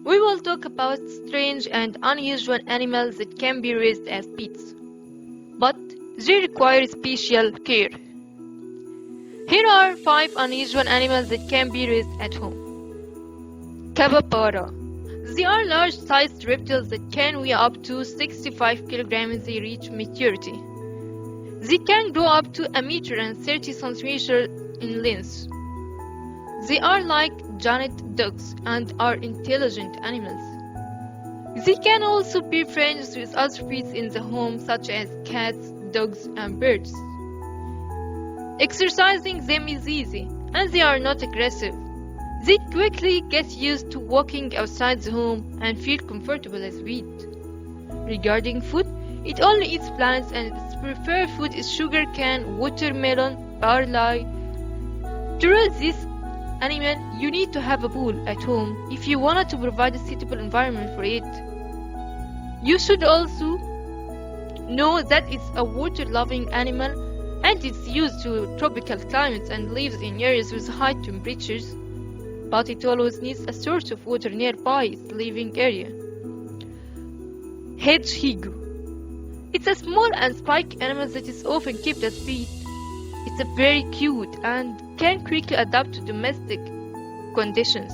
We will talk about strange and unusual animals that can be raised as pets, but they require special care. Here are 5 unusual animals that can be raised at home. Capybara. They are large-sized reptiles that can weigh up to 65 kilograms as they reach maturity. They can grow up to a meter and 30 centimeters in length. They are like giant dogs and are intelligent animals. They can also be friends with other pets in the home, such as cats, dogs, and birds. Exercising them is easy, and they are not aggressive. They quickly get used to walking outside the home and feel comfortable as pet. Regarding food, it only eats plants, and its preferred food is sugarcane, watermelon, barley. To raise this animal, you need to have a pool at home if you wanted to provide a suitable environment for it. You should also know that it's a water-loving animal and it's used to tropical climates and lives in areas with high temperatures, but it always needs a source of water nearby its living area. Hedgehog. It's a small and spiky animal that is often kept as pet. It's a very cute and can quickly adapt to domestic conditions.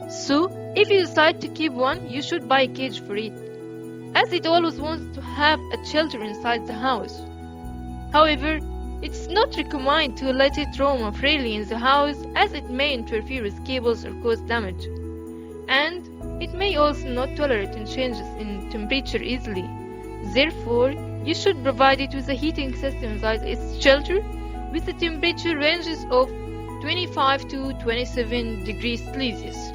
So, if you decide to keep one, you should buy a cage for it, as it always wants to have a shelter inside the house. However, it's not recommended to let it roam freely in the house, as it may interfere with cables or cause damage. And it may also not tolerate changes in temperature easily. Therefore, you should provide it with a heating system inside its shelter with the temperature ranges of 25 to 27 degrees Celsius.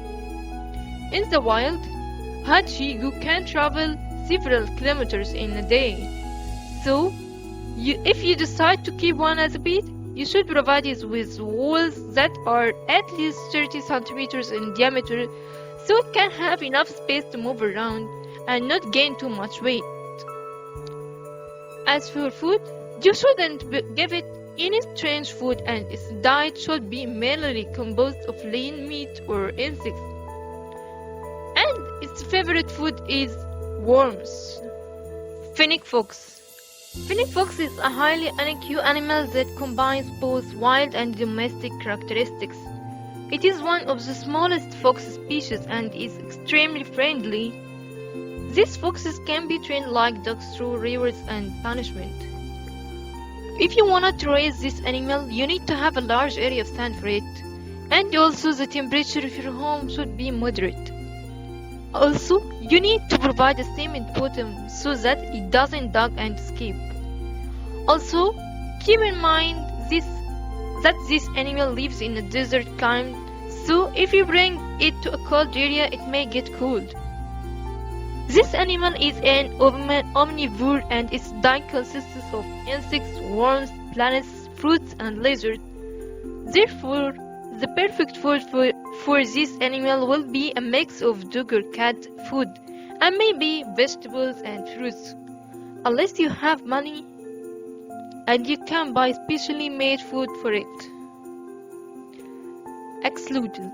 In the wild, hedgehog can travel several kilometers in a day. So, if you decide to keep one as a pet, you should provide it with walls that are at least 30 centimeters in diameter so it can have enough space to move around and not gain too much weight. As for food, you shouldn't give it any strange food, and its diet should be mainly composed of lean meat or insects. And its favorite food is worms. Fennec fox. Fennec fox is a highly unusual animal that combines both wild and domestic characteristics. It is one of the smallest fox species and is extremely friendly. These foxes can be trained like dogs through rewards and punishment. If you want to raise this animal, you need to have a large area of sand for it, and also the temperature of your home should be moderate. Also, you need to provide a cement bottom so that it doesn't duck and escape. Also, keep in mind that this animal lives in a desert climate, so if you bring it to a cold area, it may get cold. This animal is an omnivore, and its diet consists of insects, worms, plants, fruits, and lizards. Therefore, the perfect food for this animal will be a mix of dog or cat food, and maybe vegetables and fruits, unless you have money and you can buy specially made food for it. Exclusion.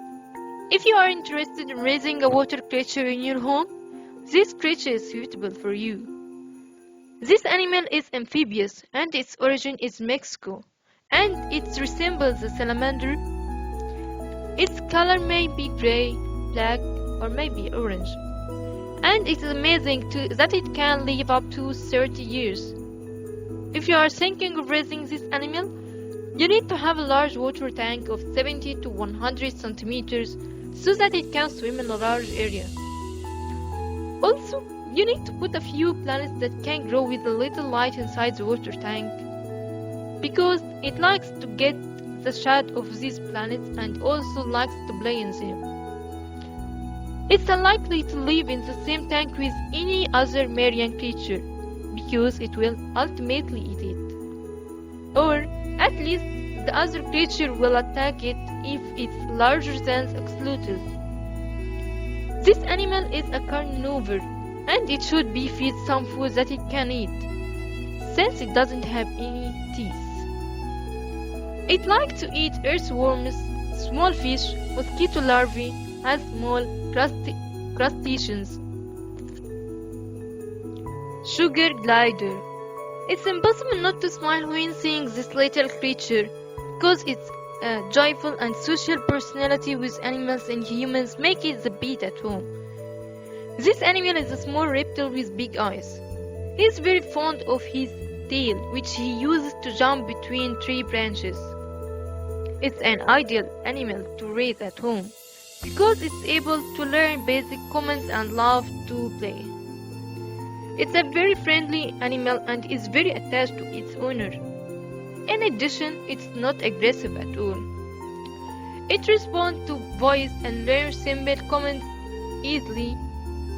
If you are interested in raising a water creature in your home, this creature is suitable for you. This animal is amphibious, and its origin is Mexico, and it resembles a salamander. Its color may be gray, black, or maybe orange, and it is amazing that it can live up to 30 years. If you are thinking of raising this animal, you need to have a large water tank of 70 to 100 centimeters so that it can swim in a large area. Also, you need to put a few plants that can grow with a little light inside the water tank, because it likes to get the shade of these planets and also likes to play in them. It's unlikely to live in the same tank with any other marine creature, because it will ultimately eat it. Or, at least, the other creature will attack it if it's larger than the excluded. This animal is a carnivore, and it should be fed some food that it can eat, since it doesn't have any teeth. It likes to eat earthworms, small fish, mosquito larvae, and small crustaceans. Sugar glider. It's impossible not to smile when seeing this little creature, because its joyful and social personality with animals and humans make it the pet at home. This animal is a small reptile with big eyes. He is very fond of his tail, which he uses to jump between tree branches. It's an ideal animal to raise at home because it's able to learn basic commands and love to play. It's a very friendly animal and is very attached to its owner. In addition, it's not aggressive at all. It responds to voice and learns simple commands easily.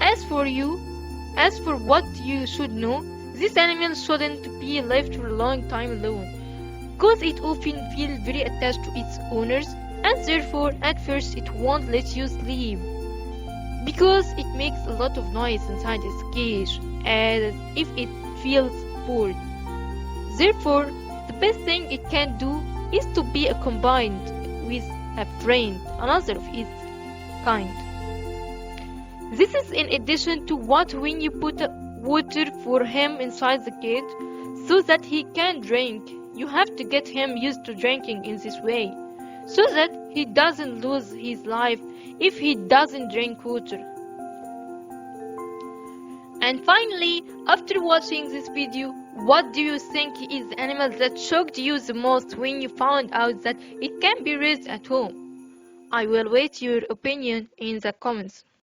As for what you should know, this animal shouldn't be left for a long time alone, because it often feels very attached to its owners, and therefore at first it won't let you sleep, because it makes a lot of noise inside its cage, as if it feels bored. Therefore, the best thing it can do is to be combined with a friend, another of its kind. This is in addition to what when you put water for him inside the cage so that he can drink, you have to get him used to drinking in this way, so that he doesn't lose his life if he doesn't drink water. And finally, after watching this video, what do you think is the animal that shocked you the most when you found out that it can be raised at home? I will wait your opinion in the comments.